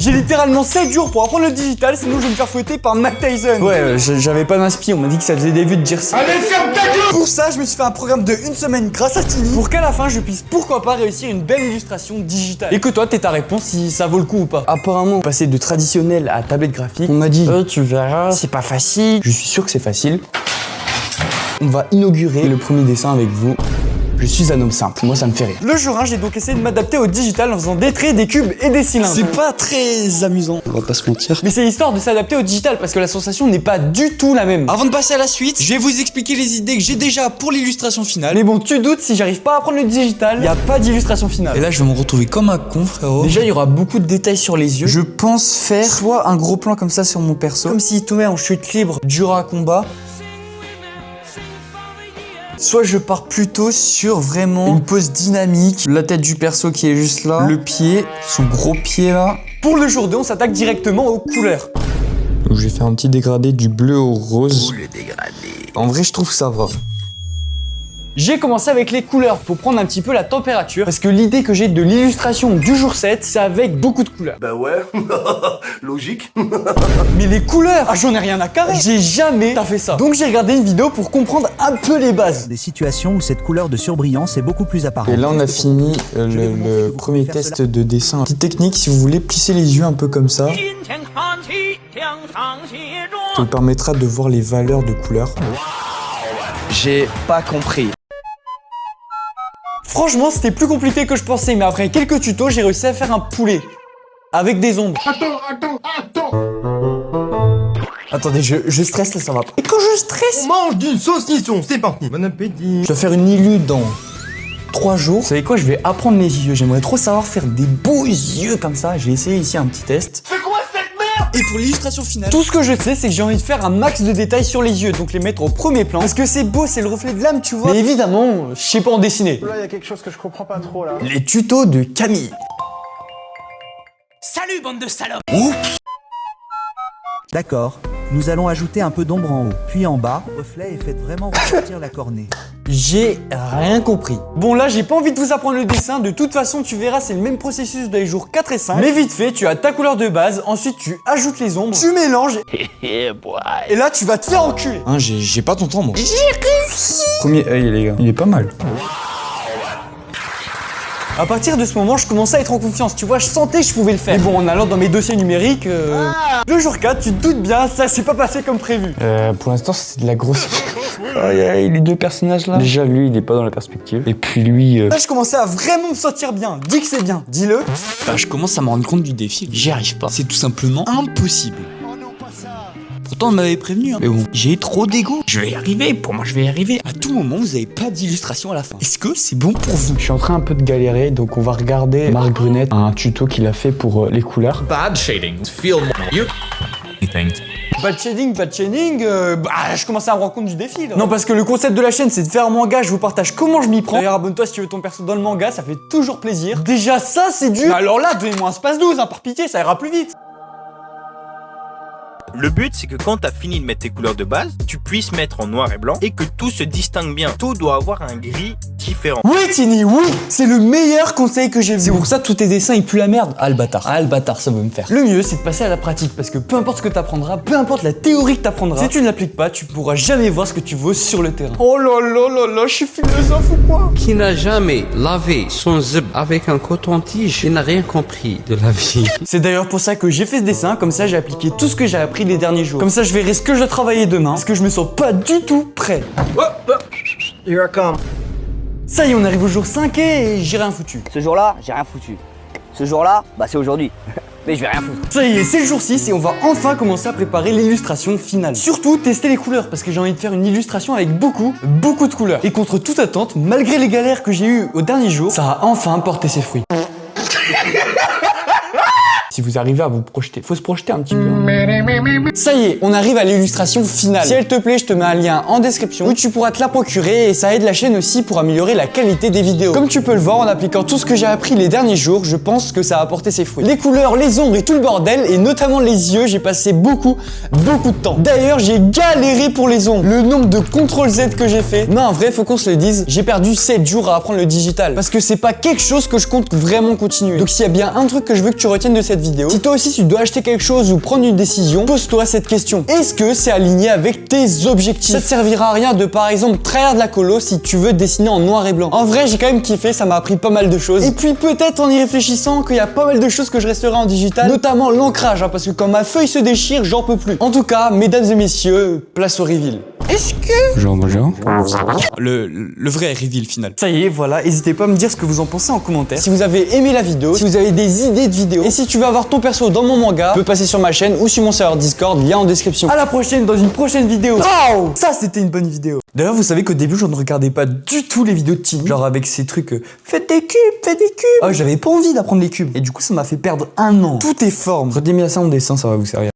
J'ai littéralement 7 jours pour apprendre le digital, sinon je vais me faire fouetter par Mike Tyson. Ouais, j'avais pas d'inspi, on m'a dit que ça faisait des vues de dire ça. Allez, ferme ta gueule! Pour ça, je me suis fait un programme de 1 semaine grâce à Tini, pour qu'à la fin, je puisse pourquoi pas réussir une belle illustration digitale. Et que toi, t'aies ta réponse si ça vaut le coup ou pas. Apparemment, passer de traditionnel à tablette graphique, on m'a dit tu verras, c'est pas facile. Je suis sûr que c'est facile. On va inaugurer le premier dessin avec vous. Je suis un homme simple, moi ça me fait rire. Le jour 1, j'ai donc essayé de m'adapter au digital en faisant des traits, des cubes et des cylindres. C'est pas très amusant, on va pas se mentir. Mais c'est l'histoire de s'adapter au digital parce que la sensation n'est pas du tout la même. Avant de passer à la suite, je vais vous expliquer les idées que j'ai déjà pour l'illustration finale. Mais bon, tu doutes, si j'arrive pas à apprendre le digital, y a pas d'illustration finale. Et là, je vais me retrouver comme un con, frérot. Déjà, il y aura beaucoup de détails sur les yeux. Je pense faire soit un gros plan comme ça sur mon perso, comme s'il tombait en chute libre durant un combat. Soit je pars plutôt sur vraiment une pose dynamique, la tête du perso qui est juste là, le pied, son gros pied là. Pour le jour 2, on s'attaque directement aux couleurs. Donc je vais faire un petit dégradé du bleu au rose. Le dégradé. En vrai, je trouve que ça va. J'ai commencé avec les couleurs pour prendre un petit peu la température parce que l'idée que j'ai de l'illustration du jour 7, c'est avec beaucoup de couleurs. Bah ouais, logique. Mais les couleurs, j'en ai rien à carrer. J'ai jamais fait ça. Donc j'ai regardé une vidéo pour comprendre un peu les bases. Des situations où cette couleur de surbrillance est beaucoup plus apparente. Et là on a fini le premier test de dessin. Petite technique, si vous voulez plisser les yeux un peu comme ça, ça vous permettra de voir les valeurs de couleurs. J'ai pas compris. Franchement, c'était plus compliqué que je pensais, mais après quelques tutos, j'ai réussi à faire un poulet. Avec des ombres. Attends. Attendez, je stresse là, ça va pas. Et quand je stresse, On mange d'une saucisson, c'est parti. Bon appétit. je vais faire une illu dans 3 jours. Vous savez quoi, je vais apprendre les yeux. J'aimerais trop savoir faire des beaux yeux comme ça. J'ai essayé ici un petit test. C'est quoi cette merde? Et pour l'illustration finale, tout ce que je sais, c'est que j'ai envie de faire un max de détails sur les yeux, donc les mettre au premier plan. Parce que c'est beau, c'est le reflet de l'âme, tu vois. Mais évidemment, je sais pas en dessiner. Là, il y a quelque chose que je comprends pas trop là. Les tutos de Camille. Salut bande de salopes. D'accord, nous allons ajouter un peu d'ombre en haut, puis en bas, reflet et faites vraiment ressortir la cornée. J'ai rien compris. Bon là, j'ai pas envie de vous apprendre le dessin. De toute façon, tu verras, c'est le même processus dans les jours 4 et 5. Mais vite fait, tu as ta couleur de base, ensuite tu ajoutes les ombres, tu mélanges, et là tu vas te faire enculer. Hein, j'ai pas ton temps moi. J'ai réussi. Premier œil les gars, il est pas mal. À partir de ce moment, je commençais à être en confiance, tu vois, je sentais que je pouvais le faire. Mais bon, en allant dans mes dossiers numériques, le jour 4, tu te doutes bien, ça s'est pas passé comme prévu. Pour l'instant, c'est de la grosse... les deux personnages là. Déjà, lui, il est pas dans la perspective. Et puis lui... Là, je commençais à vraiment me sentir bien. Dis que c'est bien, dis-le. Je commence à me rendre compte du défi. J'y arrive pas. C'est tout simplement impossible. Pourtant, on m'avait prévenu, hein. Mais bon, j'ai trop d'ego. Je vais y arriver, pour moi, je vais y arriver. À tout moment, vous avez pas d'illustration à la fin. Est-ce que c'est bon pour vous? Je suis en train un peu de galérer, donc on va regarder Marc Brunette, un tuto qu'il a fait pour les couleurs. Bad shading. Feel you. Bad shading, je commençais à me rendre compte du défi là. Non, parce que le concept de la chaîne, c'est de faire un manga, je vous partage comment je m'y prends. D'ailleurs, abonne-toi si tu veux ton perso dans le manga, ça fait toujours plaisir. Déjà, ça, c'est dur. Mais alors là, donnez-moi un space 12, hein, par pitié, ça ira plus vite. Le but, c'est que quand tu as fini de mettre tes couleurs de base, tu puisses mettre en noir et blanc et que tout se distingue bien. Tout doit avoir un gris différent. Oui, Tini, oui, c'est le meilleur conseil que j'ai vu. C'est pour ça que tous tes dessins, ils puent la merde. Ah, le bâtard. Ah, le bâtard, ça veut me faire. Le mieux, c'est de passer à la pratique parce que peu importe ce que t'apprendras, peu importe la théorie que t'apprendras, si tu ne l'appliques pas, tu pourras jamais voir ce que tu vaux sur le terrain. Oh là là là là, je suis philosophe ou quoi? Qui n'a jamais lavé son zip avec un coton-tige, il n'a rien compris de la vie. C'est d'ailleurs pour ça que j'ai fait ce dessin, comme ça j'ai appliqué tout ce que j'ai appris les derniers jours. Comme ça je verrai ce que je dois travailler demain, parce que je me sens pas du tout prêt. Here I come. Ça y est, on arrive au jour 5 et j'ai rien foutu. Ce jour-là, j'ai rien foutu. Ce jour-là, bah c'est aujourd'hui. Mais je vais rien foutre. Ça y est, c'est le jour 6 et on va enfin commencer à préparer l'illustration finale. Surtout, tester les couleurs, parce que j'ai envie de faire une illustration avec beaucoup de couleurs. Et contre toute attente, malgré les galères que j'ai eues au dernier jour, ça a enfin porté ses fruits. Si vous arrivez à vous projeter, faut se projeter un petit peu. Ça y est, on arrive à l'illustration finale. Si elle te plaît, je te mets un lien en description où tu pourras te la procurer et ça aide la chaîne aussi pour améliorer la qualité des vidéos. Comme tu peux le voir en appliquant tout ce que j'ai appris les derniers jours, je pense que ça a apporté ses fruits. Les couleurs, les ombres et tout le bordel, et notamment les yeux, j'ai passé beaucoup de temps. D'ailleurs, j'ai galéré pour les ombres. Le nombre de CTRL-Z que j'ai fait. Non, en vrai, faut qu'on se le dise, j'ai perdu 7 jours à apprendre le digital. Parce que c'est pas quelque chose que je compte vraiment continuer. Donc s'il y a bien un truc que je veux que tu retiennes de cette vidéo. Si toi aussi tu dois acheter quelque chose ou prendre une décision, pose-toi cette question. Est-ce que c'est aligné avec tes objectifs? Ça te servira à rien de par exemple trahir de la colo si tu veux dessiner en noir et blanc. En vrai, j'ai quand même kiffé, ça m'a appris pas mal de choses. Et puis peut-être en y réfléchissant qu'il y a pas mal de choses que je resterai en digital, notamment l'ancrage, hein, parce que quand ma feuille se déchire, j'en peux plus. En tout cas, mesdames et messieurs, place au reveal. Est-ce que... Bonjour. Le vrai reveal final. Ça y est, voilà, n'hésitez pas à me dire ce que vous en pensez en commentaire. Si vous avez aimé la vidéo, si vous avez des idées de vidéos, et si tu veux avoir ton perso dans mon manga, tu peux passer sur ma chaîne ou sur mon serveur Discord, lien en description. À la prochaine dans une prochaine vidéo. Oh, ça c'était une bonne vidéo. D'ailleurs, vous savez qu'au début, je ne regardais pas du tout les vidéos de Timmy. Genre avec ces trucs, faites des cubes. Oh, j'avais pas envie d'apprendre les cubes. Et du coup, ça m'a fait perdre 1 an. Tout est forme. Redémez ça en dessin, ça va vous servir.